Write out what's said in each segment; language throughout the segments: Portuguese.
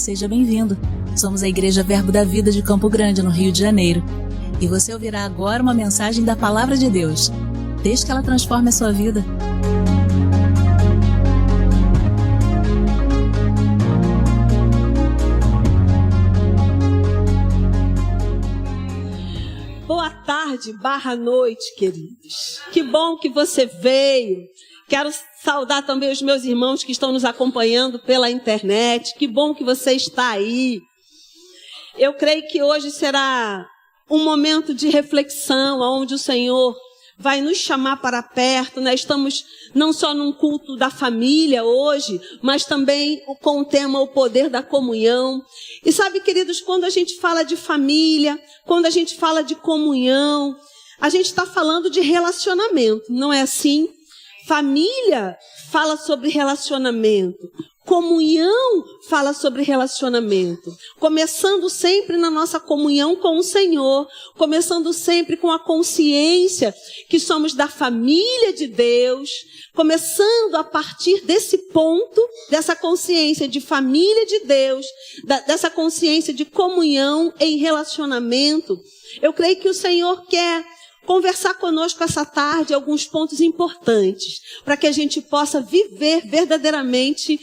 seja bem-vindo. Somos a Igreja Verbo da Vida de Campo Grande, no Rio de Janeiro. E você ouvirá agora uma mensagem da Palavra de Deus. Desde que ela transforme a sua vida. Boa tarde, noite, queridos. Que bom que você veio. Quero saudar também os meus irmãos que estão nos acompanhando pela internet. Que bom que você está aí. Eu creio que hoje será um momento de reflexão, onde o Senhor vai nos chamar para perto, né? Estamos não só num culto da família hoje, mas também com o tema o poder da comunhão. E sabe, queridos, quando a gente fala de família, quando a gente fala de comunhão, a gente está falando de relacionamento, não é assim? Família fala sobre relacionamento. Comunhão fala sobre relacionamento, começando sempre na nossa comunhão com o Senhor, começando sempre com a consciência que somos da família de Deus, começando a partir desse ponto, dessa consciência de família de Deus, dessa consciência de comunhão em relacionamento. Eu creio que o Senhor quer conversar conosco essa tarde alguns pontos importantes, para que a gente possa viver verdadeiramente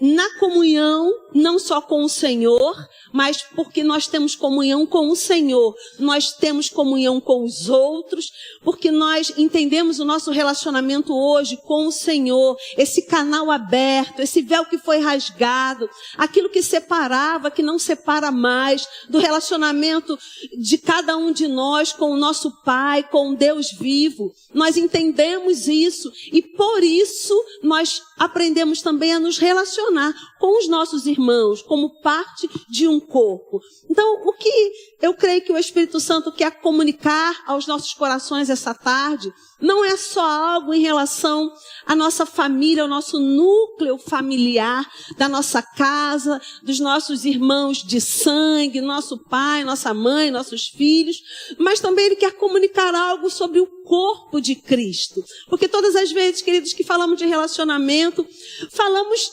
na comunhão, não só com o Senhor, mas porque nós temos comunhão com o Senhor, nós temos comunhão com os outros, porque nós entendemos o nosso relacionamento hoje com o Senhor, esse canal aberto, esse véu que foi rasgado, aquilo que separava, que não separa mais, do relacionamento de cada um de nós com o nosso Pai, com o Deus vivo. Nós entendemos isso e por isso nós aprendemos também a nos relacionar com os nossos irmãos, como parte de um corpo. Então, o que eu creio que o Espírito Santo quer comunicar aos nossos corações essa tarde, não é só algo em relação à nossa família, ao nosso núcleo familiar, da nossa casa, dos nossos irmãos de sangue, nosso pai, nossa mãe, nossos filhos, mas também Ele quer comunicar algo sobre o corpo de Cristo. Porque todas as vezes, queridos, que falamos de relacionamento, falamos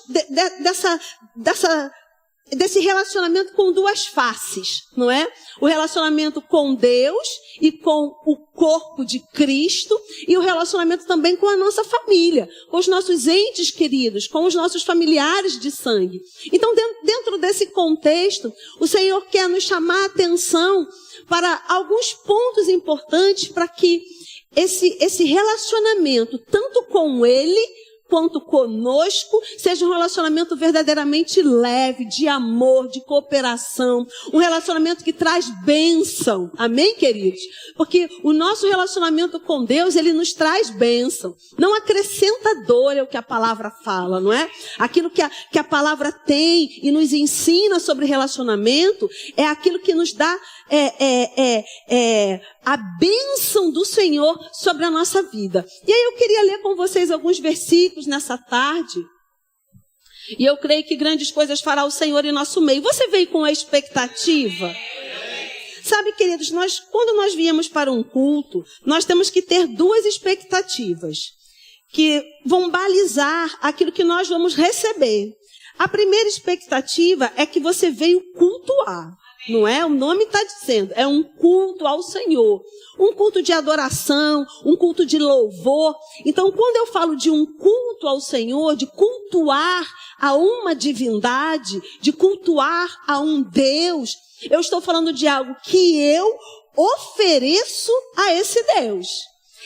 desse relacionamento com duas faces, não é? O relacionamento com Deus e com o corpo de Cristo e o relacionamento também com a nossa família, com os nossos entes queridos, com os nossos familiares de sangue. Então, dentro desse contexto, o Senhor quer nos chamar a atenção para alguns pontos importantes para que esse relacionamento, tanto com Ele quanto conosco, seja um relacionamento verdadeiramente leve, de amor, de cooperação, um relacionamento que traz bênção, amém, queridos? Porque o nosso relacionamento com Deus, Ele nos traz bênção, não acrescenta dor, é o que a palavra fala, não é? Aquilo que a palavra tem e nos ensina sobre relacionamento, é aquilo que nos dá a bênção do Senhor sobre a nossa vida. E aí eu queria ler com vocês alguns versículos nessa tarde. E eu creio que grandes coisas fará o Senhor em nosso meio. Você veio com a expectativa? Sabe, queridos, quando nós viemos para um culto, nós temos que ter duas expectativas que vão balizar aquilo que nós vamos receber. A primeira expectativa é que você veio cultuar. Não é? O nome está dizendo, é um culto ao Senhor, um culto de adoração, um culto de louvor. Então, quando eu falo de um culto ao Senhor, de cultuar a uma divindade, de cultuar a um Deus, eu estou falando de algo que eu ofereço a esse Deus.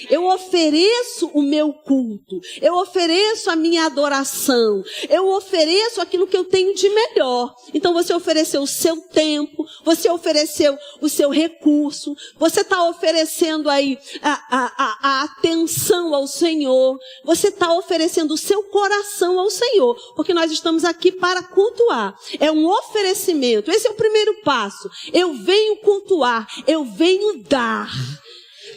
Eu ofereço o meu culto, eu ofereço a minha adoração, eu ofereço aquilo que eu tenho de melhor. Então você ofereceu o seu tempo, você ofereceu o seu recurso, você está oferecendo aí a atenção ao Senhor, você está oferecendo o seu coração ao Senhor, porque nós estamos aqui para cultuar. É um oferecimento, esse é o primeiro passo. Eu venho cultuar, eu venho dar.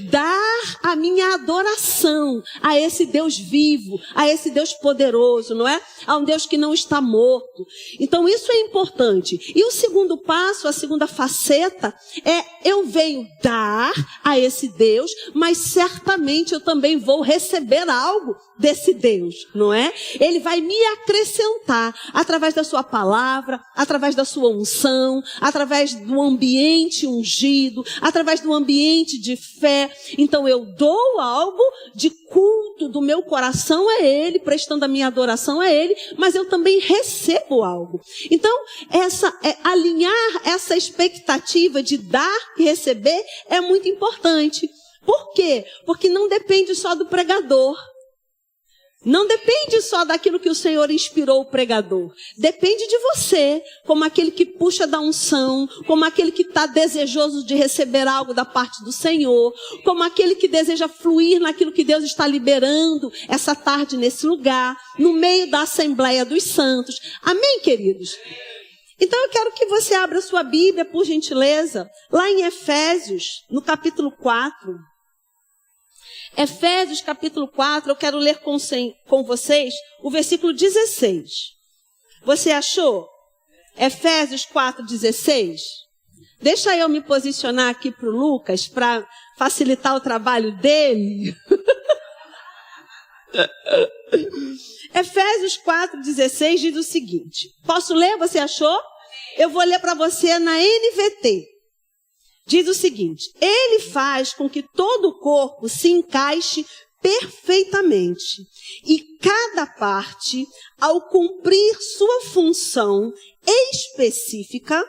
dar a minha adoração a esse Deus vivo, a esse Deus poderoso, não é? A um Deus que não está morto. Então isso é importante. E o segundo passo, a segunda faceta, é eu venho dar a esse Deus, mas certamente eu também vou receber algo desse Deus, não é? Ele vai me acrescentar através da sua palavra, através da sua unção, através do ambiente ungido, através do ambiente de fé. Então eu dou algo de culto do meu coração a Ele, prestando a minha adoração a Ele, mas eu também recebo algo. Então, alinhar essa expectativa de dar e receber é muito importante. Por quê? Porque não depende só do pregador. Não depende só daquilo que o Senhor inspirou o pregador. Depende de você, como aquele que puxa da unção, como aquele que está desejoso de receber algo da parte do Senhor, como aquele que deseja fluir naquilo que Deus está liberando essa tarde nesse lugar, no meio da Assembleia dos Santos. Amém, queridos? Então eu quero que você abra sua Bíblia, por gentileza, lá em Efésios, no capítulo 4. Efésios capítulo 4, eu quero ler com vocês o versículo 16. Você achou? Efésios 4:16. Deixa eu me posicionar aqui para o Lucas, para facilitar o trabalho dele. Efésios 4:16 diz o seguinte. Posso ler? Você achou? Eu vou ler para você na NVT. Diz o seguinte: Ele faz com que todo o corpo se encaixe perfeitamente e cada parte, ao cumprir sua função específica,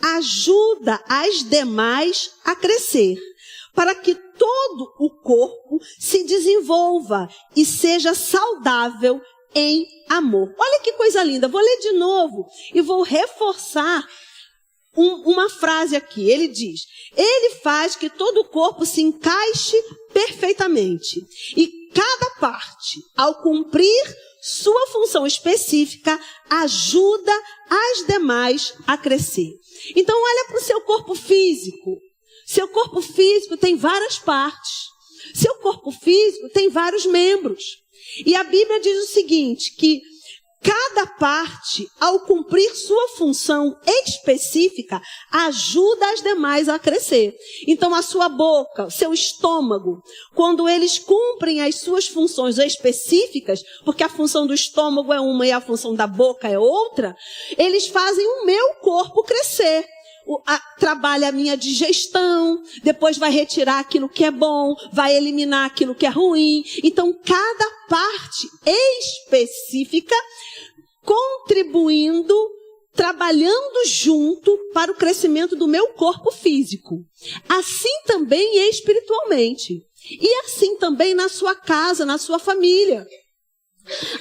ajuda as demais a crescer, para que todo o corpo se desenvolva e seja saudável em amor. Olha que coisa linda, vou ler de novo e vou reforçar uma frase aqui. Ele diz: Ele faz que todo o corpo se encaixe perfeitamente e cada parte, ao cumprir sua função específica, ajuda as demais a crescer. Então olha para o seu corpo físico. Seu corpo físico tem várias partes. Seu corpo físico tem vários membros. E a Bíblia diz o seguinte, que cada parte, ao cumprir sua função específica, ajuda as demais a crescer. Então, a sua boca, o seu estômago, quando eles cumprem as suas funções específicas, porque a função do estômago é uma e a função da boca é outra, eles fazem o meu corpo crescer. Trabalha a minha digestão, depois vai retirar aquilo que é bom, vai eliminar aquilo que é ruim. Então, cada parte específica contribuindo, trabalhando junto para o crescimento do meu corpo físico. Assim também espiritualmente. E assim também na sua casa, na sua família.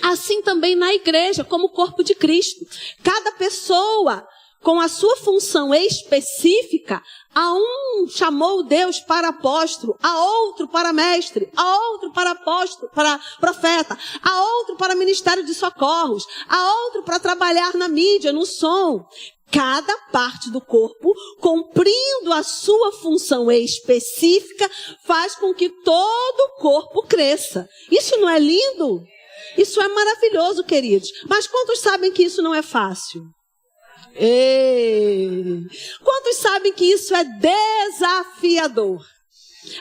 Assim também na igreja, como corpo de Cristo. Cada pessoa com a sua função específica, a um chamou Deus para apóstolo, a outro para mestre, a outro para apóstolo, para profeta, a outro para ministério de socorros, a outro para trabalhar na mídia, no som. Cada parte do corpo, cumprindo a sua função específica, faz com que todo o corpo cresça. Isso não é lindo? Isso é maravilhoso, queridos. Mas quantos sabem que isso não é fácil? Quantos sabem que isso é desafiador?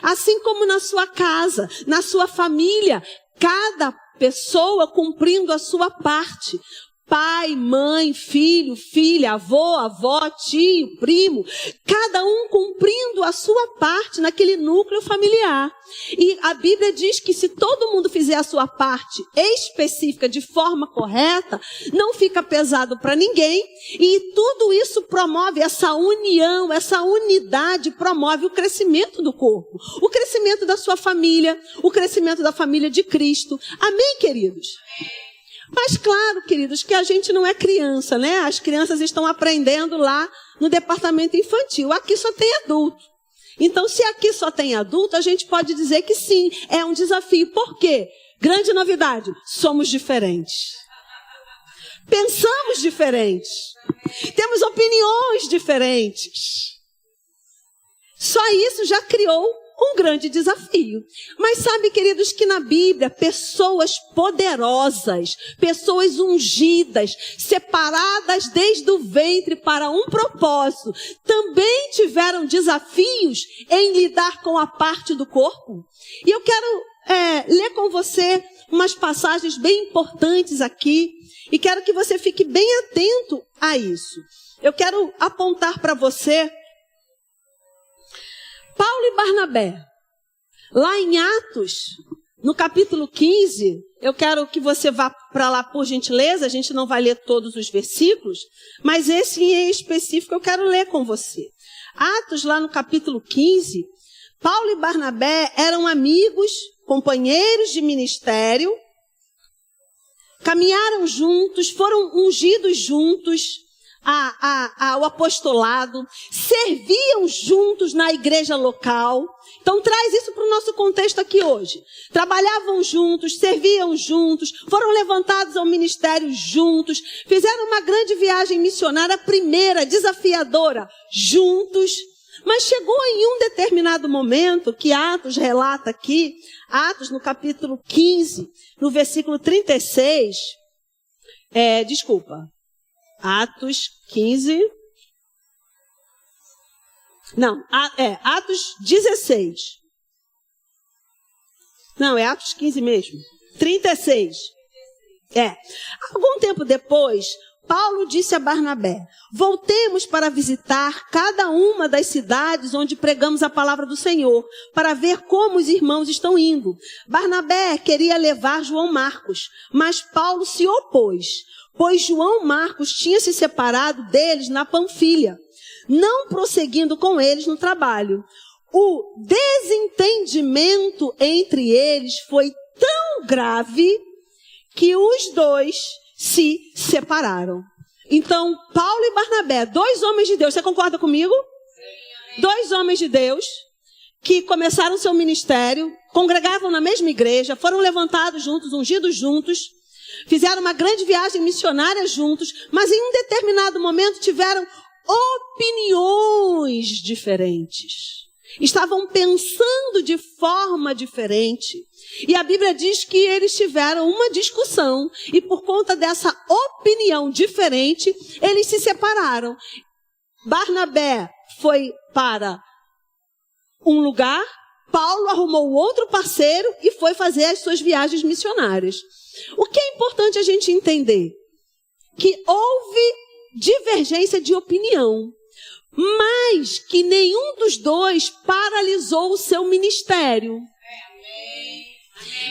Assim como na sua casa, na sua família, cada pessoa cumprindo a sua parte. Pai, mãe, filho, filha, avô, avó, tio, primo, cada um cumprindo a sua parte naquele núcleo familiar. E a Bíblia diz que se todo mundo fizer a sua parte específica de forma correta, não fica pesado para ninguém, e tudo isso promove essa união, essa unidade, promove o crescimento do corpo, o crescimento da sua família, o crescimento da família de Cristo. Amém, queridos? Mas claro, queridos, que a gente não é criança, né? As crianças estão aprendendo lá no departamento infantil. Aqui só tem adulto. Então, se aqui só tem adulto, a gente pode dizer que sim, é um desafio. Por quê? Grande novidade, somos diferentes. Pensamos diferentes. Temos opiniões diferentes. Só isso já criou um grande desafio. Mas sabe, queridos, que na Bíblia, pessoas poderosas, pessoas ungidas, separadas desde o ventre para um propósito, também tiveram desafios em lidar com a parte do corpo. E eu quero ler com você umas passagens bem importantes aqui, e quero que você fique bem atento a isso. Eu quero apontar para você Paulo e Barnabé. Lá em Atos, no capítulo 15, eu quero que você vá para lá por gentileza, a gente não vai ler todos os versículos, mas esse em específico eu quero ler com você. Atos, lá no capítulo 15, Paulo e Barnabé eram amigos, companheiros de ministério, caminharam juntos, foram ungidos juntos ao apostolado, serviam juntos na igreja local. Então traz isso para o nosso contexto aqui hoje. Trabalhavam juntos, serviam juntos, foram levantados ao ministério juntos, fizeram uma grande viagem missionária, a primeira, desafiadora, juntos. Mas chegou em um determinado momento, que Atos relata aqui, Atos no capítulo 15, no versículo 36, Atos 15, Atos 16. Não, é Atos 15 mesmo. 36. Algum tempo depois, Paulo disse a Barnabé: voltemos para visitar cada uma das cidades onde pregamos a palavra do Senhor, para ver como os irmãos estão indo. Barnabé queria levar João Marcos, mas Paulo se opôs, pois João Marcos tinha se separado deles na Panfilha, não prosseguindo com eles no trabalho. O desentendimento entre eles foi tão grave que os dois se separaram. Então, Paulo e Barnabé, dois homens de Deus, você concorda comigo? Sim. Dois homens de Deus que começaram seu ministério, congregavam na mesma igreja, foram levantados juntos, ungidos juntos, fizeram uma grande viagem missionária juntos, mas em um determinado momento tiveram opiniões diferentes. Estavam pensando de forma diferente. E a Bíblia diz que eles tiveram uma discussão e por conta dessa opinião diferente, eles se separaram. Barnabé foi para um lugar, Paulo arrumou outro parceiro e foi fazer as suas viagens missionárias. O que é importante a gente entender? Que houve divergência de opinião, mas que nenhum dos dois paralisou o seu ministério.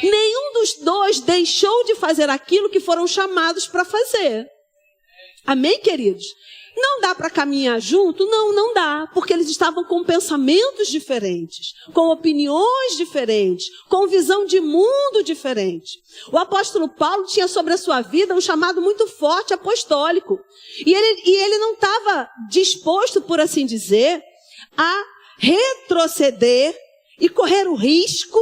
Nenhum dos dois deixou de fazer aquilo que foram chamados para fazer. Amém, queridos? Não dá para caminhar junto? Não dá, porque eles estavam com pensamentos diferentes, com opiniões diferentes, com visão de mundo diferente. O apóstolo Paulo tinha sobre a sua vida um chamado muito forte apostólico. E ele não estava disposto, por assim dizer, a retroceder e correr o risco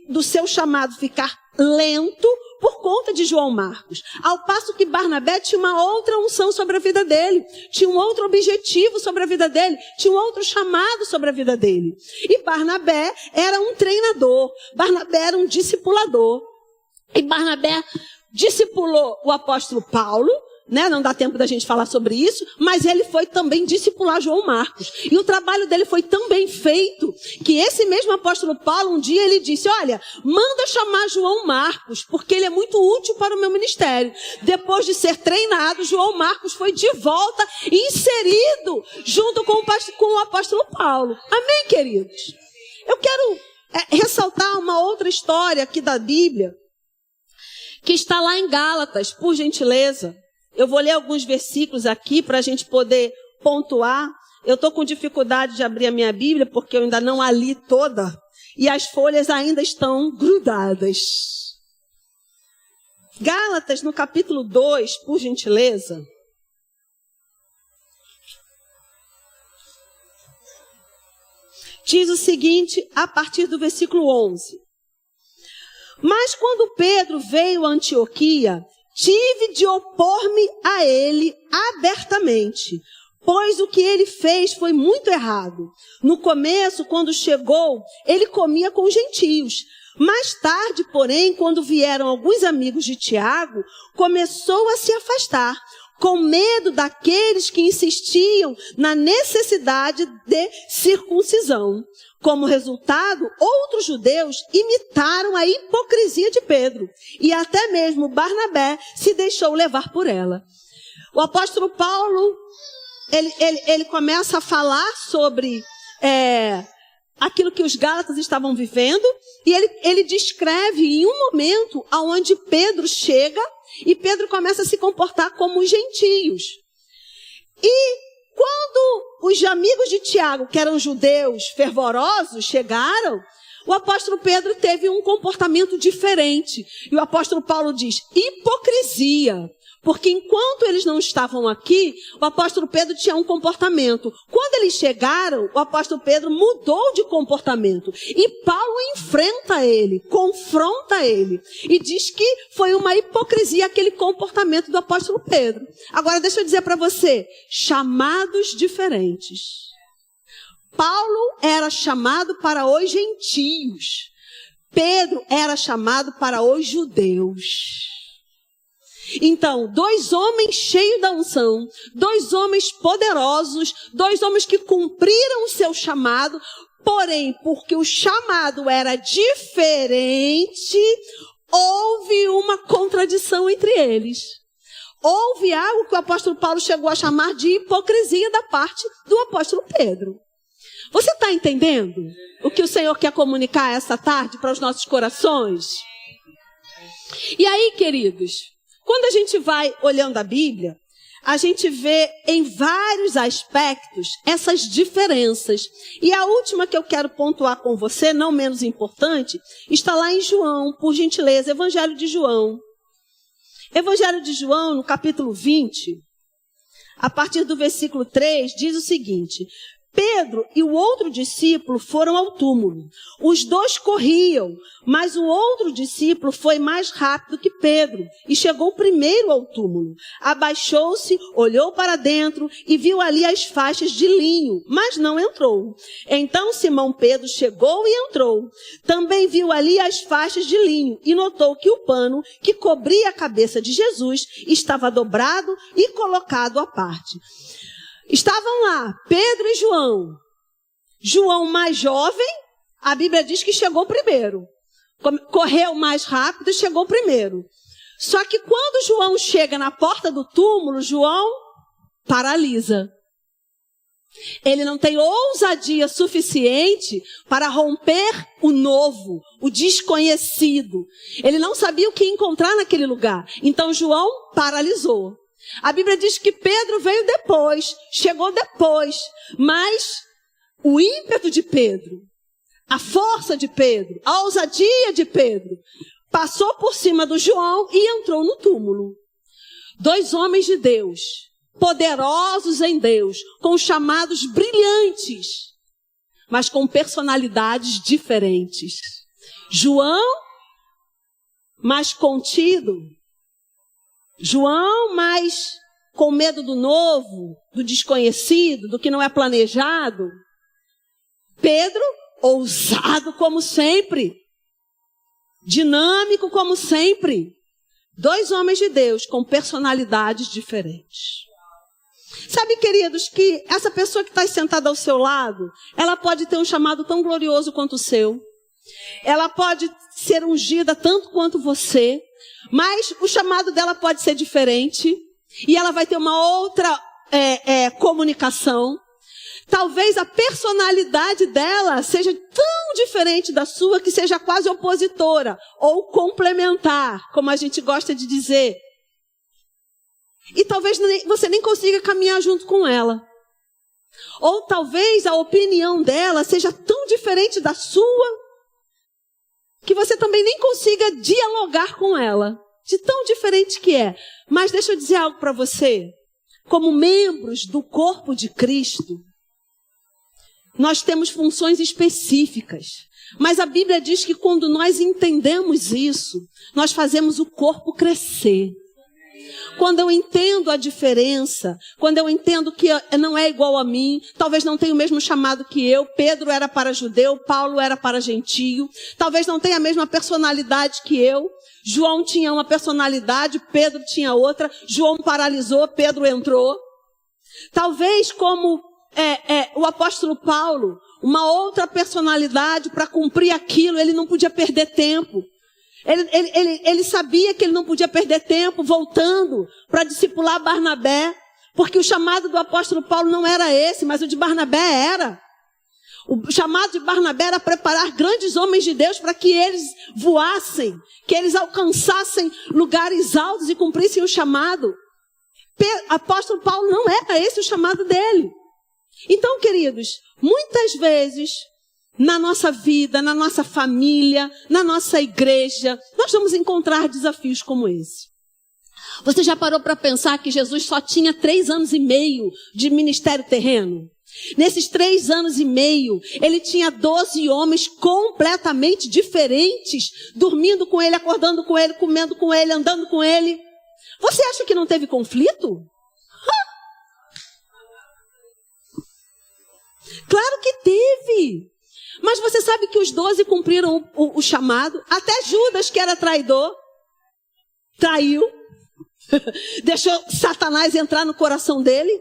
do seu chamado ficar lento por conta de João Marcos. Ao passo que Barnabé tinha uma outra unção sobre a vida dele, tinha um outro objetivo sobre a vida dele, tinha um outro chamado sobre a vida dele. E Barnabé era um treinador, Barnabé era um discipulador. E Barnabé discipulou o apóstolo Paulo, não dá tempo da gente falar sobre isso, mas ele foi também discipular João Marcos. E o trabalho dele foi tão bem feito, que esse mesmo apóstolo Paulo, um dia ele disse: olha, manda chamar João Marcos, porque ele é muito útil para o meu ministério. Depois de ser treinado, João Marcos foi de volta, inserido, junto com o apóstolo Paulo. Amém, queridos? Eu quero ressaltar uma outra história aqui da Bíblia, que está lá em Gálatas, por gentileza. Eu vou ler alguns versículos aqui para a gente poder pontuar. Eu estou com dificuldade de abrir a minha Bíblia, porque eu ainda não a li toda. E as folhas ainda estão grudadas. Gálatas, no capítulo 2, por gentileza. Diz o seguinte, a partir do versículo 11. Mas quando Pedro veio a Antioquia, tive de opor-me a ele abertamente, pois o que ele fez foi muito errado. No começo, quando chegou, ele comia com os gentios. Mais tarde, porém, quando vieram alguns amigos de Tiago, começou a se afastar, com medo daqueles que insistiam na necessidade de circuncisão. Como resultado, outros judeus imitaram a hipocrisia de Pedro, e até mesmo Barnabé se deixou levar por ela. O apóstolo Paulo, ele começa a falar sobre aquilo que os gálatas estavam vivendo, e ele descreve em um momento onde Pedro chega, e Pedro começa a se comportar como os gentios. E quando os amigos de Tiago, que eram judeus fervorosos, chegaram, o apóstolo Pedro teve um comportamento diferente. E o apóstolo Paulo diz, hipocrisia. Porque enquanto eles não estavam aqui, o apóstolo Pedro tinha um comportamento. Quando eles chegaram, o apóstolo Pedro mudou de comportamento. E Paulo enfrenta ele, confronta ele. E diz que foi uma hipocrisia aquele comportamento do apóstolo Pedro. Agora deixa eu dizer para você, chamados diferentes. Paulo era chamado para os gentios. Pedro era chamado para os judeus. Então, dois homens cheios da unção, dois homens poderosos, dois homens que cumpriram o seu chamado, porém, porque o chamado era diferente, houve uma contradição entre eles. Houve algo que o apóstolo Paulo chegou a chamar de hipocrisia da parte do apóstolo Pedro. Você está entendendo o que o Senhor quer comunicar essa tarde para os nossos corações? E aí, queridos, quando a gente vai olhando a Bíblia, a gente vê em vários aspectos essas diferenças. E a última que eu quero pontuar com você, não menos importante, está lá em João, por gentileza, Evangelho de João. Evangelho de João, no capítulo 20, a partir do versículo 3, diz o seguinte: Pedro e o outro discípulo foram ao túmulo. Os dois corriam, mas o outro discípulo foi mais rápido que Pedro e chegou primeiro ao túmulo. Abaixou-se, olhou para dentro e viu ali as faixas de linho, mas não entrou. Então Simão Pedro chegou e entrou. Também viu ali as faixas de linho e notou que o pano que cobria a cabeça de Jesus estava dobrado e colocado à parte. Estavam lá Pedro e João. João mais jovem, a Bíblia diz que chegou primeiro. Correu mais rápido e chegou primeiro. Só que quando João chega na porta do túmulo, João paralisa. Ele não tem ousadia suficiente para romper o novo, o desconhecido. Ele não sabia o que encontrar naquele lugar. Então João paralisou. A Bíblia diz que Pedro veio depois, chegou depois, mas o ímpeto de Pedro, a força de Pedro, a ousadia de Pedro, passou por cima do João e entrou no túmulo. Dois homens de Deus, poderosos em Deus, com chamados brilhantes, mas com personalidades diferentes. João, mais contido. João, mais com medo do novo, do desconhecido, do que não é planejado. Pedro, ousado como sempre. Dinâmico como sempre. Dois homens de Deus com personalidades diferentes. Sabe, queridos, que essa pessoa que está sentada ao seu lado, ela pode ter um chamado tão glorioso quanto o seu. Ela pode ser ungida tanto quanto você. Mas o chamado dela pode ser diferente. E ela vai ter uma outra comunicação. Talvez a personalidade dela seja tão diferente da sua que seja quase opositora. Ou complementar, como a gente gosta de dizer. E talvez você nem consiga caminhar junto com ela. Ou talvez a opinião dela seja tão diferente da sua que você também nem consiga dialogar com ela, de tão diferente que é. Mas deixa eu dizer algo para você. Como membros do corpo de Cristo, nós temos funções específicas. Mas a Bíblia diz que quando nós entendemos isso, nós fazemos o corpo crescer. quando eu entendo a diferença, quando eu entendo que não é igual a mim, talvez não tenha o mesmo chamado que eu, Pedro era para judeu, Paulo era para gentio, talvez não tenha a mesma personalidade que eu, João tinha uma personalidade, Pedro tinha outra, João paralisou, Pedro entrou. Talvez como o apóstolo Paulo, uma outra personalidade para cumprir aquilo, ele não podia perder tempo. Ele sabia que ele não podia perder tempo voltando para discipular Barnabé, porque o chamado do apóstolo Paulo não era esse, mas o de Barnabé era. O chamado de Barnabé era preparar grandes homens de Deus para que eles voassem, que eles alcançassem lugares altos e cumprissem o chamado. Apóstolo Paulo não era esse o chamado dele. Então, queridos, muitas vezes na nossa vida, na nossa família, na nossa igreja, nós vamos encontrar desafios como esse. Você já parou para pensar que Jesus só tinha 3 anos e meio de ministério terreno? Nesses 3 anos e meio, ele tinha 12 homens completamente diferentes, dormindo com ele, acordando com ele, comendo com ele, andando com ele. Você acha que não teve conflito? Claro que teve. Mas você sabe que os 12 cumpriram o chamado? Até Judas, que era traidor, traiu. Deixou Satanás entrar no coração dele.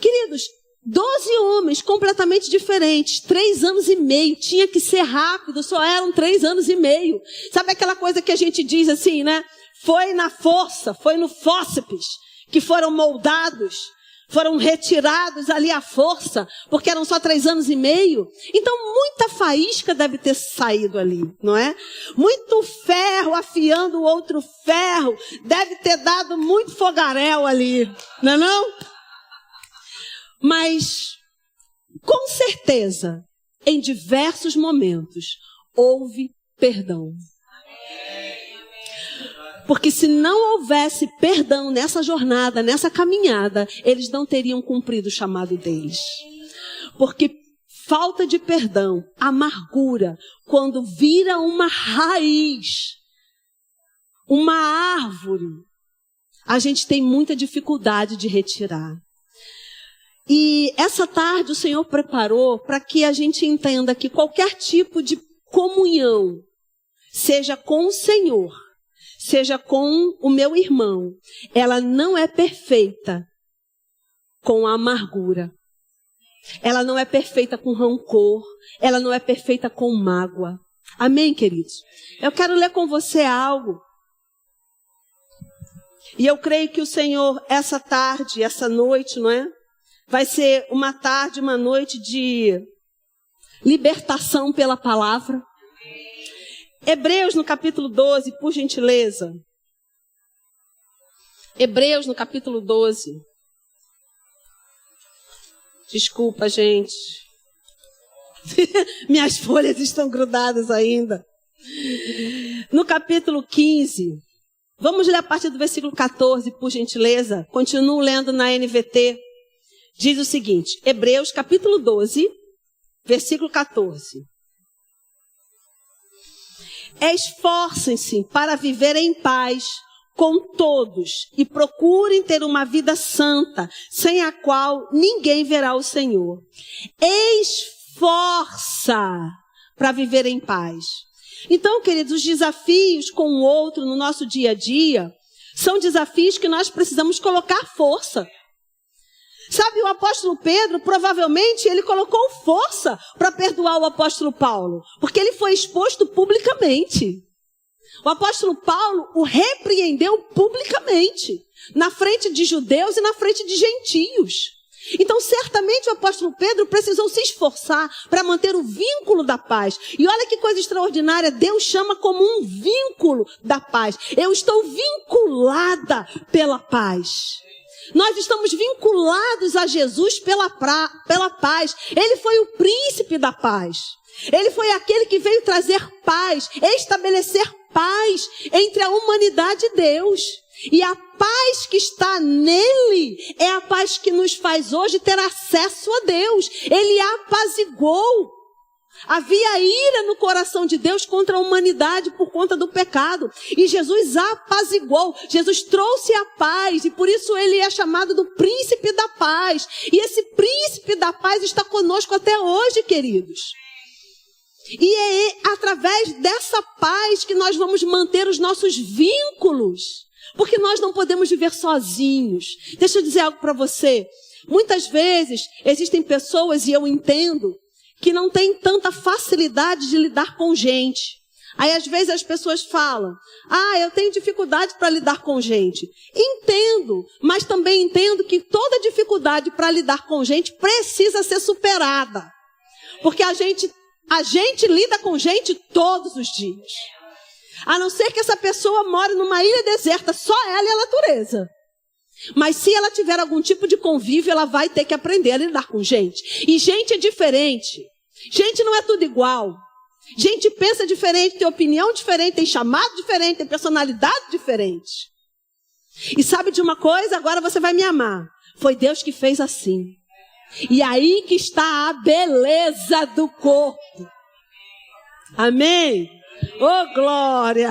Queridos, 12 homens completamente diferentes, 3 anos e meio, tinha que ser rápido, só eram 3 anos e meio. Sabe aquela coisa que a gente diz assim, né? Foi na força, foi no fórceps que foram moldados, foram retirados ali à força, porque eram só 3 anos e meio. Então muita faísca deve ter saído ali, não é? Muito ferro afiando o outro ferro, deve ter dado muito fogaréu ali, não é não? Mas, com certeza, em diversos momentos, houve perdão. Porque se não houvesse perdão nessa jornada, nessa caminhada, eles não teriam cumprido o chamado deles. Porque falta de perdão, amargura, quando vira uma raiz, uma árvore, a gente tem muita dificuldade de retirar. E essa tarde o Senhor preparou para que a gente entenda que qualquer tipo de comunhão, seja com o Senhor, seja com o meu irmão, ela não é perfeita com a amargura. Ela não é perfeita com rancor. Ela não é perfeita com mágoa. Amém, queridos? Eu quero ler com você algo. E eu creio que o Senhor, essa tarde, essa noite, não é? Vai ser uma tarde, uma noite de libertação pela palavra. Hebreus no capítulo 12, por gentileza. Hebreus no capítulo 12. Desculpa, gente. Minhas folhas estão grudadas ainda. No capítulo 15. Vamos ler a partir do versículo 14, por gentileza. Continuo lendo na NVT. Diz o seguinte, Hebreus capítulo 12, versículo 14. Esforcem-se para viver em paz com todos e procurem ter uma vida santa, sem a qual ninguém verá o Senhor. Esforça para viver em paz. Então, queridos, os desafios com o outro no nosso dia a dia são desafios que nós precisamos colocar força. Sabe, o apóstolo Pedro, provavelmente, ele colocou força para perdoar o apóstolo Paulo, porque ele foi exposto publicamente. O apóstolo Paulo o repreendeu publicamente, na frente de judeus e na frente de gentios. Então, certamente, o apóstolo Pedro precisou se esforçar para manter o vínculo da paz. E olha que coisa extraordinária, Deus chama como um vínculo da paz. Eu estou vinculada pela paz. Nós estamos vinculados a Jesus pela paz. Ele foi o príncipe da paz. Ele foi aquele que veio trazer paz, estabelecer paz entre a humanidade e Deus. E a paz que está nele é a paz que nos faz hoje ter acesso a Deus. Ele apaziguou Havia ira no coração de Deus contra a humanidade por conta do pecado. E Jesus apaziguou, Jesus trouxe a paz, e por isso ele é chamado do príncipe da paz. E esse príncipe da paz está conosco até hoje, queridos. E é através dessa paz que nós vamos manter os nossos vínculos, porque nós não podemos viver sozinhos. Deixa eu dizer algo para você. Muitas vezes existem pessoas, e eu entendo, que não têm tanta facilidade de lidar com gente. Aí às vezes as pessoas falam, eu tenho dificuldade para lidar com gente. Entendo, mas também entendo que toda dificuldade para lidar com gente precisa ser superada. Porque a gente lida com gente todos os dias. A não ser que essa pessoa more numa ilha deserta, só ela e a natureza. Mas se ela tiver algum tipo de convívio, ela vai ter que aprender a lidar com gente. E gente é diferente. Gente não é tudo igual. Gente pensa diferente, tem opinião diferente, tem chamado diferente, tem personalidade diferente. E sabe de uma coisa? Agora você vai me amar. Foi Deus que fez assim. E aí que está a beleza do corpo. Amém? Oh, glória!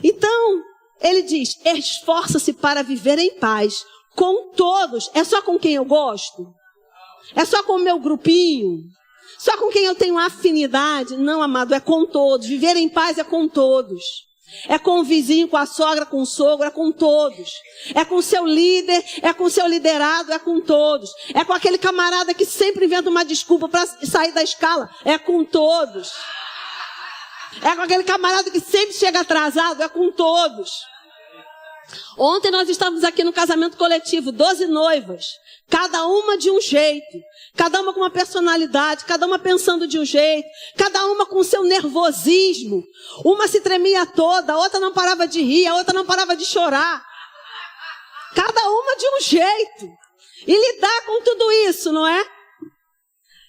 Então, ele diz, esforça-se para viver em paz com todos. É só com quem eu gosto? É só com o meu grupinho? Só com quem eu tenho afinidade? Não, amado, é com todos. Viver em paz é com todos. É com o vizinho, com a sogra, com o sogro, é com todos. É com o seu líder, é com o seu liderado, é com todos. É com aquele camarada que sempre inventa uma desculpa para sair da escala, é com todos. É com aquele camarada que sempre chega atrasado, é com todos. Ontem nós estávamos aqui no casamento coletivo, 12 noivas, cada uma de um jeito, cada uma com uma personalidade, cada uma pensando de um jeito, cada uma com o seu nervosismo. Uma se tremia toda, a outra não parava de rir, a outra não parava de chorar. Cada uma de um jeito. E lidar com tudo isso, não é?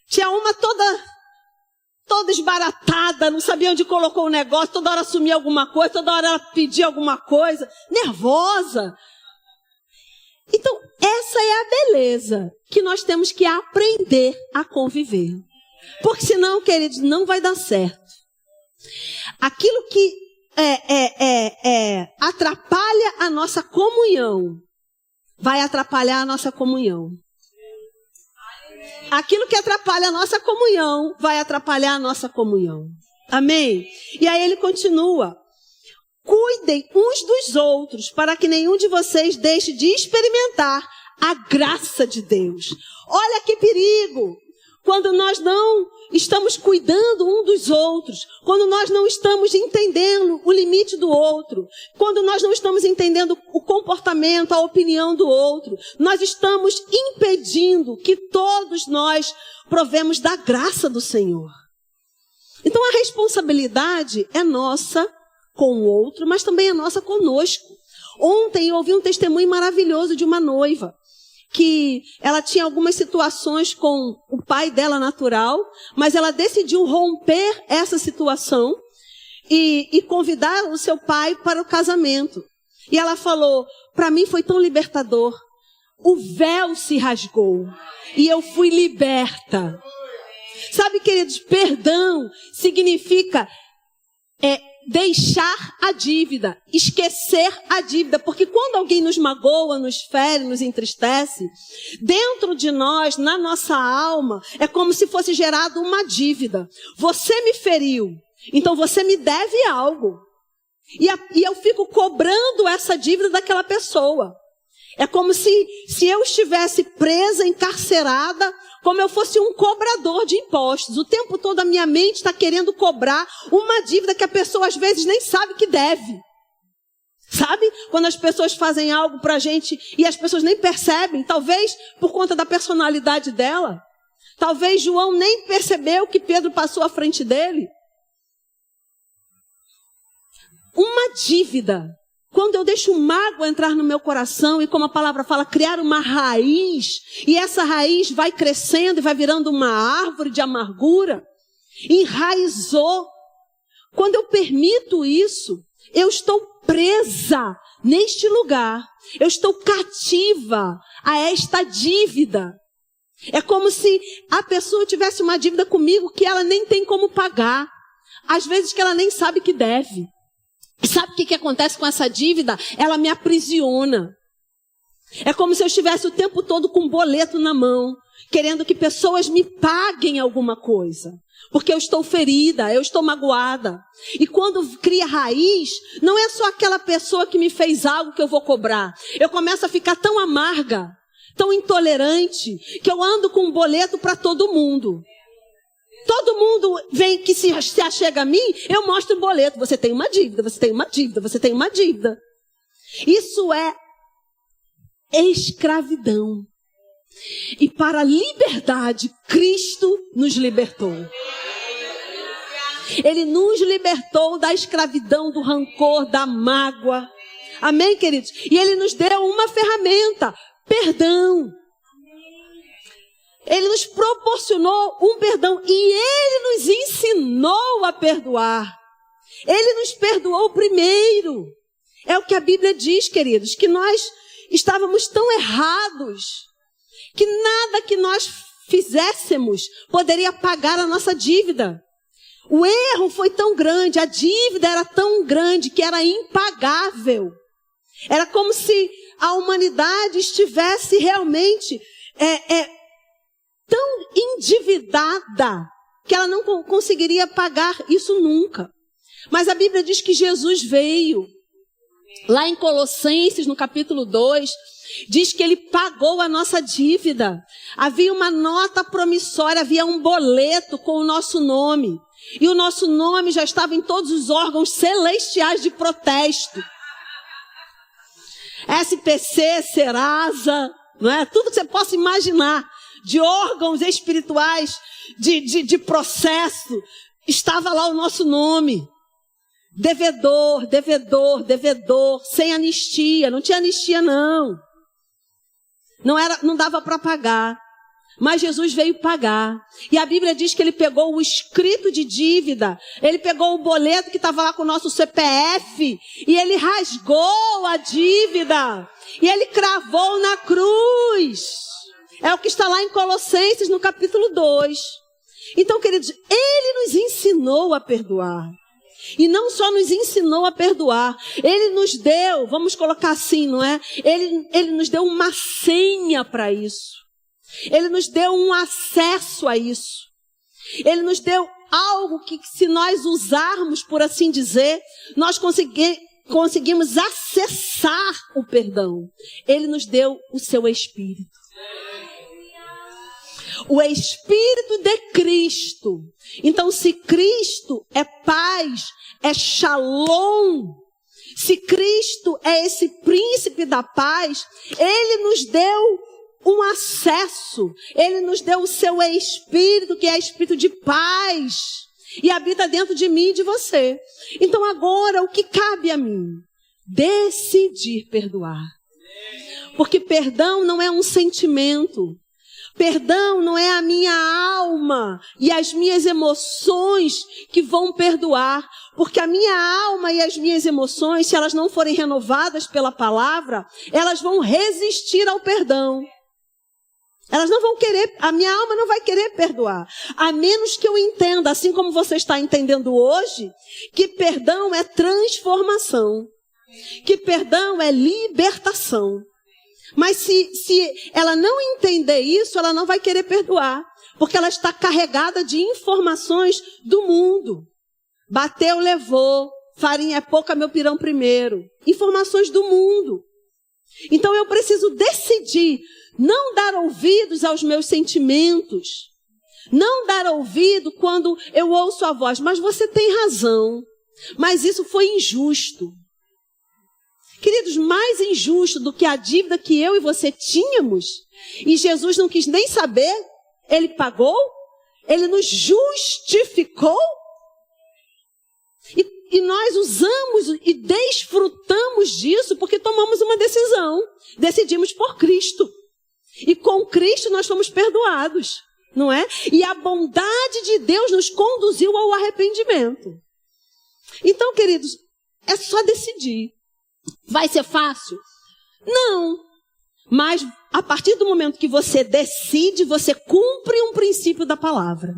Tinha uma toda esbaratada, não sabia onde colocou o negócio, toda hora assumia alguma coisa, toda hora ela pedia alguma coisa, nervosa. Então, essa é a beleza que nós temos que aprender a conviver. Porque senão, queridos, não vai dar certo. Aquilo que atrapalha a nossa comunhão, vai atrapalhar a nossa comunhão. Aquilo que atrapalha a nossa comunhão, vai atrapalhar a nossa comunhão. Amém? E aí ele continua. Cuidem uns dos outros, para que nenhum de vocês deixe de experimentar a graça de Deus. Olha que perigo! Quando nós não estamos cuidando um dos outros, quando nós não estamos entendendo o limite do outro, quando nós não estamos entendendo o comportamento, a opinião do outro, nós estamos impedindo que todos nós provemos da graça do Senhor. Então a responsabilidade é nossa com o outro, mas também é nossa conosco. Ontem eu ouvi um testemunho maravilhoso de uma noiva, que ela tinha algumas situações com o pai dela natural, mas ela decidiu romper essa situação e convidar o seu pai para o casamento. E ela falou, para mim foi tão libertador. O véu se rasgou e eu fui liberta. Sabe, queridos, perdão significa deixar a dívida, esquecer a dívida, porque quando alguém nos magoa, nos fere, nos entristece, dentro de nós, na nossa alma, é como se fosse gerado uma dívida. Você me feriu, então você me deve algo. E eu fico cobrando essa dívida daquela pessoa. É como se eu estivesse presa, encarcerada, como eu fosse um cobrador de impostos. O tempo todo a minha mente está querendo cobrar uma dívida que a pessoa às vezes nem sabe que deve. Sabe? Quando as pessoas fazem algo pra gente e as pessoas nem percebem, talvez por conta da personalidade dela. Talvez João nem percebeu que Pedro passou à frente dele. Uma dívida. Quando eu deixo o mágoa entrar no meu coração e, como a palavra fala, criar uma raiz, e essa raiz vai crescendo e vai virando uma árvore de amargura, enraizou. Quando eu permito isso, eu estou presa neste lugar, eu estou cativa a esta dívida. É como se a pessoa tivesse uma dívida comigo que ela nem tem como pagar. Às vezes que ela nem sabe que deve. Sabe o que acontece com essa dívida? Ela me aprisiona. É como se eu estivesse o tempo todo com um boleto na mão, querendo que pessoas me paguem alguma coisa. Porque eu estou ferida, eu estou magoada. E quando cria raiz, não é só aquela pessoa que me fez algo que eu vou cobrar. Eu começo a ficar tão amarga, tão intolerante, que eu ando com um boleto para todo mundo. Todo mundo vem que se achega a mim, eu mostro o boleto. Você tem uma dívida, você tem uma dívida, você tem uma dívida. Isso é escravidão. E para a liberdade, Cristo nos libertou. Ele nos libertou da escravidão, do rancor, da mágoa. Amém, queridos? E Ele nos deu uma ferramenta, perdão. Ele nos proporcionou um perdão e Ele nos ensinou a perdoar. Ele nos perdoou primeiro. É o que a Bíblia diz, queridos, que nós estávamos tão errados que nada que nós fizéssemos poderia pagar a nossa dívida. O erro foi tão grande, a dívida era tão grande que era impagável. Era como se a humanidade estivesse realmente tão endividada que ela não conseguiria pagar isso nunca. Mas a Bíblia diz que Jesus veio. Lá em Colossenses, no capítulo 2, diz que Ele pagou a nossa dívida. Havia uma nota promissória, havia um boleto com o nosso nome. E o nosso nome já estava em todos os órgãos celestiais de protesto. SPC, Serasa, não é? Tudo que você possa imaginar de órgãos espirituais, de processo, estava lá o nosso nome. Devedor, devedor, devedor, sem anistia. Não tinha anistia, não. Não dava para pagar. Mas Jesus veio pagar. E a Bíblia diz que Ele pegou o escrito de dívida. Ele pegou o boleto que estava lá com o nosso CPF. E Ele rasgou a dívida. E Ele cravou na cruz. É o que está lá em Colossenses, no capítulo 2. Então, queridos, Ele nos ensinou a perdoar. E não só nos ensinou a perdoar, Ele nos deu, vamos colocar assim, não é? Ele nos deu uma senha para isso. Ele nos deu um acesso a isso. Ele nos deu algo que, se nós usarmos, por assim dizer, nós conseguimos acessar o perdão. Ele nos deu o seu Espírito. O Espírito de Cristo. Então, se Cristo é paz, é shalom, se Cristo é esse príncipe da paz, Ele nos deu um acesso, Ele nos deu o seu Espírito, que é Espírito de paz, e habita dentro de mim e de você. Então agora, o que cabe a mim? Decidir perdoar. Porque perdão não é um sentimento. Perdão não é a minha alma e as minhas emoções que vão perdoar. Porque a minha alma e as minhas emoções, se elas não forem renovadas pela palavra, elas vão resistir ao perdão. Elas não vão querer, a minha alma não vai querer perdoar. A menos que eu entenda, assim como você está entendendo hoje, que perdão é transformação. Que perdão é libertação. Mas se ela não entender isso, ela não vai querer perdoar. Porque ela está carregada de informações do mundo. Bateu, levou. Farinha é pouca, meu pirão primeiro. Informações do mundo. Então eu preciso decidir não dar ouvidos aos meus sentimentos. Não dar ouvido quando eu ouço a voz. Mas você tem razão. Mas isso foi injusto. Queridos, mais injusto do que a dívida que eu e você tínhamos, e Jesus não quis nem saber, Ele pagou, Ele nos justificou, e nós usamos e desfrutamos disso porque tomamos uma decisão, decidimos por Cristo, e com Cristo nós fomos perdoados, não é? E a bondade de Deus nos conduziu ao arrependimento. Então, queridos, é só decidir. Vai ser fácil? Não. Mas a partir do momento que você decide, você cumpre um princípio da palavra.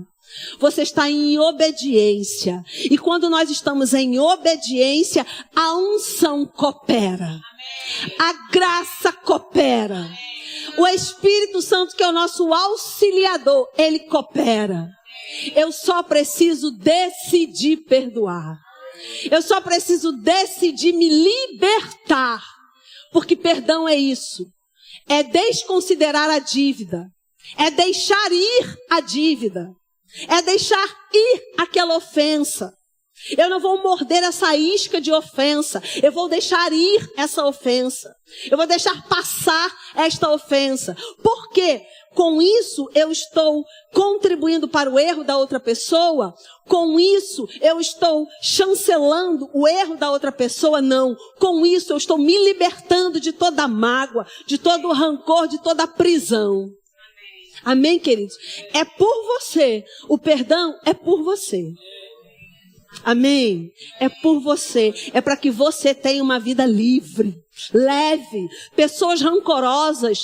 Você está em obediência. E quando nós estamos em obediência, a unção coopera. A graça coopera. O Espírito Santo, que é o nosso auxiliador, ele coopera. Eu só preciso decidir perdoar. Eu só preciso decidir me libertar. Porque perdão é isso. É desconsiderar a dívida. É deixar ir a dívida. É deixar ir aquela ofensa. Eu não vou morder essa isca de ofensa. Eu vou deixar ir essa ofensa. Eu vou deixar passar esta ofensa. Por quê? Com isso eu estou contribuindo para o erro da outra pessoa? Com isso eu estou chancelando o erro da outra pessoa? Não. Com isso eu estou me libertando de toda a mágoa, de todo o rancor, de toda a prisão. Amém, queridos? É por você. O perdão é por você. Amém? É por você. É para que você tenha uma vida livre, leve. Pessoas rancorosas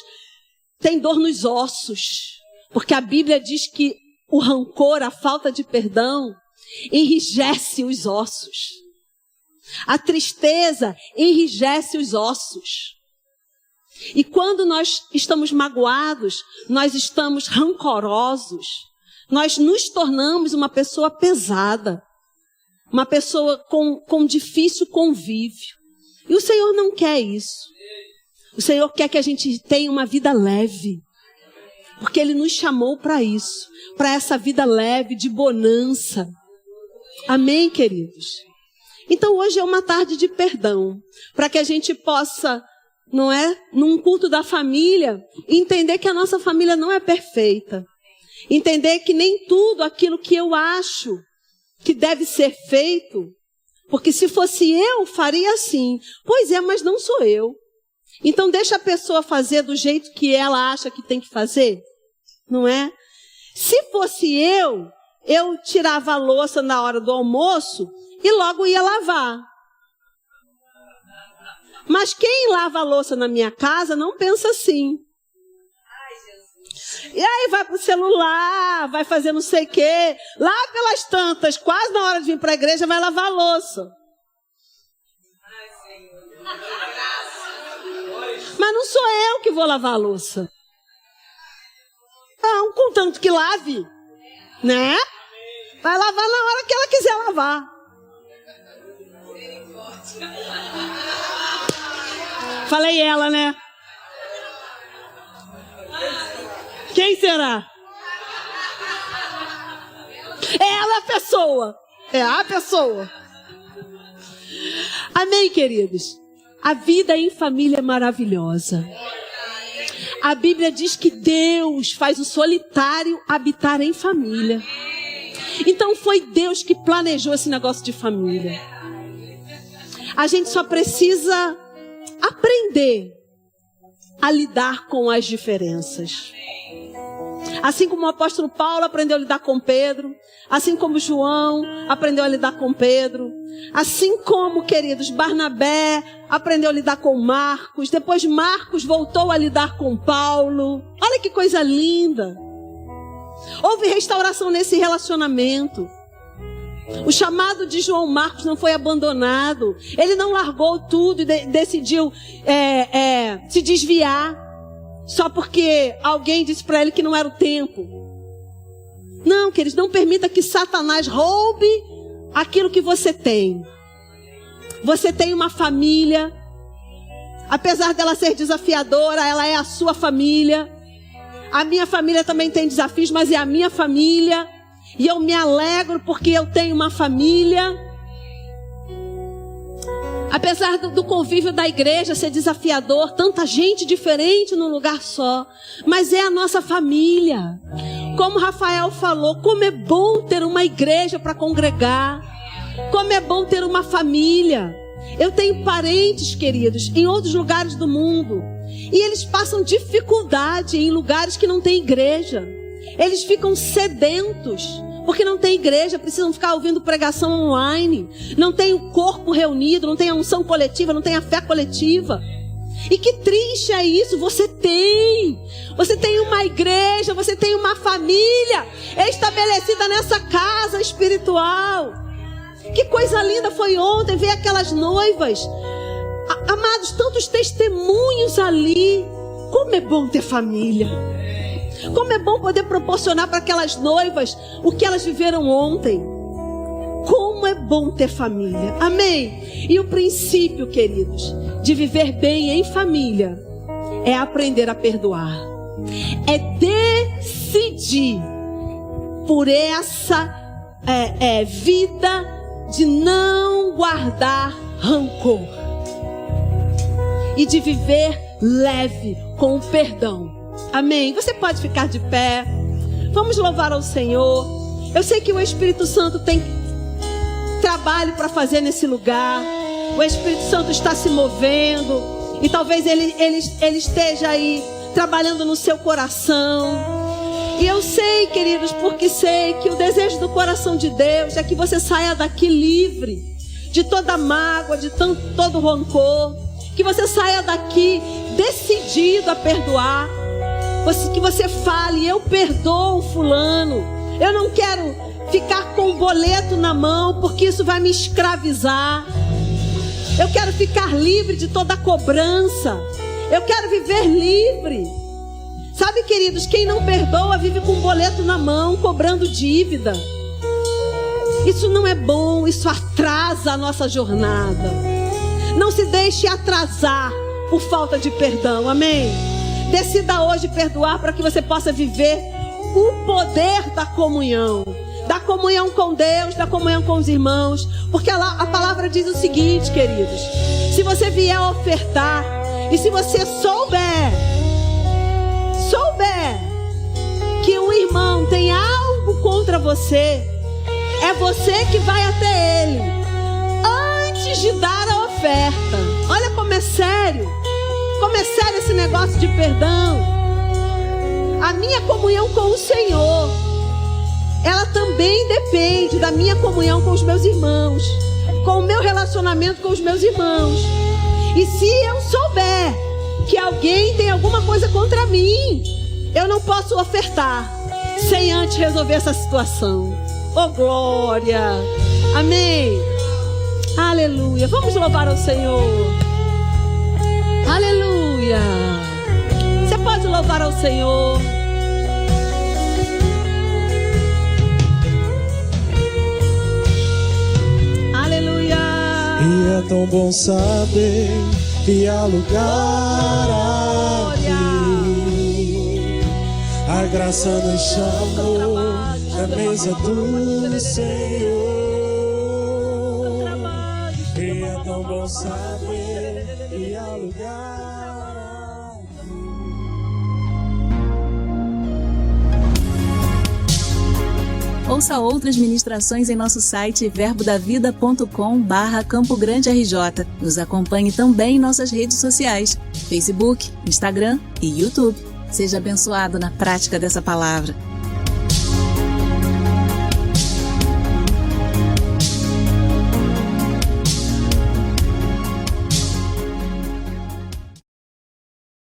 têm dor nos ossos. Porque a Bíblia diz que o rancor, a falta de perdão, enrijece os ossos. A tristeza enrijece os ossos. E quando nós estamos magoados, nós estamos rancorosos, nós nos tornamos uma pessoa pesada, uma pessoa com difícil convívio. E o Senhor não quer isso. O Senhor quer que a gente tenha uma vida leve, porque Ele nos chamou para isso, para essa vida leve, de bonança. Amém, queridos? Então hoje é uma tarde de perdão, para que a gente possa, não é, num culto da família, entender que a nossa família não é perfeita. Entender que nem tudo aquilo que eu acho que deve ser feito, porque se fosse eu, faria assim. Pois é, mas não sou eu. Então deixa a pessoa fazer do jeito que ela acha que tem que fazer, não é? Se fosse eu tirava a louça na hora do almoço e logo ia lavar. Mas quem lava a louça na minha casa não pensa assim. E aí vai pro celular, vai fazer não sei o quê. Lá pelas tantas, quase na hora de vir para a igreja, vai lavar a louça. Mas não sou eu que vou lavar a louça. Não, contanto que lave, né? Vai lavar na hora que ela quiser lavar. Falei ela, né? Quem será? Ela é a pessoa. É a pessoa. Amém, queridos? A vida em família é maravilhosa. A Bíblia diz que Deus faz o solitário habitar em família. Então foi Deus que planejou esse negócio de família. A gente só precisa aprender a lidar com as diferenças. Assim como o apóstolo Paulo aprendeu a lidar com Pedro, assim como João aprendeu a lidar com Pedro, assim como, queridos, Barnabé aprendeu a lidar com Marcos, depois Marcos voltou a lidar com Paulo. Olha que coisa linda! Houve restauração nesse relacionamento. O chamado de João Marcos não foi abandonado. Ele não largou tudo e decidiu se desviar só porque alguém disse para ele que não era o tempo. Não, queridos, não permita que Satanás roube aquilo que você tem. Você tem uma família. Apesar dela ser desafiadora, ela é a sua família. A minha família também tem desafios, mas é a minha família. E eu me alegro porque eu tenho uma família. Apesar do convívio da igreja ser desafiador, tanta gente diferente num lugar só, mas é a nossa família. Como Rafael falou, como é bom ter uma igreja para congregar. Como é bom ter uma família. Eu tenho parentes, queridos, em outros lugares do mundo. E eles passam dificuldade em lugares que não tem igreja. Eles ficam sedentos, porque não tem igreja, precisam ficar ouvindo pregação online. Não tem o corpo reunido, não tem a unção coletiva, não tem a fé coletiva. E que triste é isso, você tem uma igreja, você tem uma família estabelecida nessa casa espiritual. Que coisa linda foi ontem ver aquelas noivas. Amados, tantos testemunhos ali. Como é bom ter família. Como é bom poder proporcionar para aquelas noivas o que elas viveram ontem. Como é bom ter família. Amém? E o princípio, queridos, de viver bem em família é aprender a perdoar. É decidir por essa vida de não guardar rancor. E de viver leve com o perdão. Amém? Você pode ficar de pé. Vamos louvar ao Senhor. Eu sei que o Espírito Santo tem trabalho para fazer nesse lugar. O Espírito Santo está se movendo. E talvez ele esteja aí trabalhando no seu coração. E eu sei, queridos, porque sei que o desejo do coração de Deus é que você saia daqui livre de toda mágoa, de todo rancor. Que você saia daqui decidido a perdoar. Que você fale, eu perdoo fulano. Eu não quero ficar com um boleto na mão, porque isso vai me escravizar. Eu quero ficar livre de toda cobrança. Eu quero viver livre. Sabe, queridos, quem não perdoa vive com um boleto na mão, cobrando dívida. Isso não é bom, isso atrasa a nossa jornada. Não se deixe atrasar por falta de perdão, amém? Decida hoje perdoar para que você possa viver o poder da comunhão com Deus, da comunhão com os irmãos. Porque a palavra diz o seguinte, queridos: se você vier ofertar e se você souber que um irmão tem algo contra você, é você que vai até ele antes de dar a oferta. Olha como é sério esse negócio de perdão. A minha comunhão com o Senhor, ela também depende da minha comunhão com os meus irmãos, com o meu relacionamento com os meus irmãos. E se eu souber que alguém tem alguma coisa contra mim, eu não posso ofertar sem antes resolver essa situação. Oh, glória! Amém! Aleluia! Vamos louvar ao Senhor. Aleluia! Você pode louvar ao Senhor. Aleluia! E é tão bom saber que há lugar aqui. A graça nos chamou na mesa do Senhor. E é tão bom saber que há lugar aqui. Ouça outras ministrações em nosso site verbodavida.com/Campo Grande RJ. Nos acompanhe também em nossas redes sociais, Facebook, Instagram e YouTube. Seja abençoado na prática dessa palavra.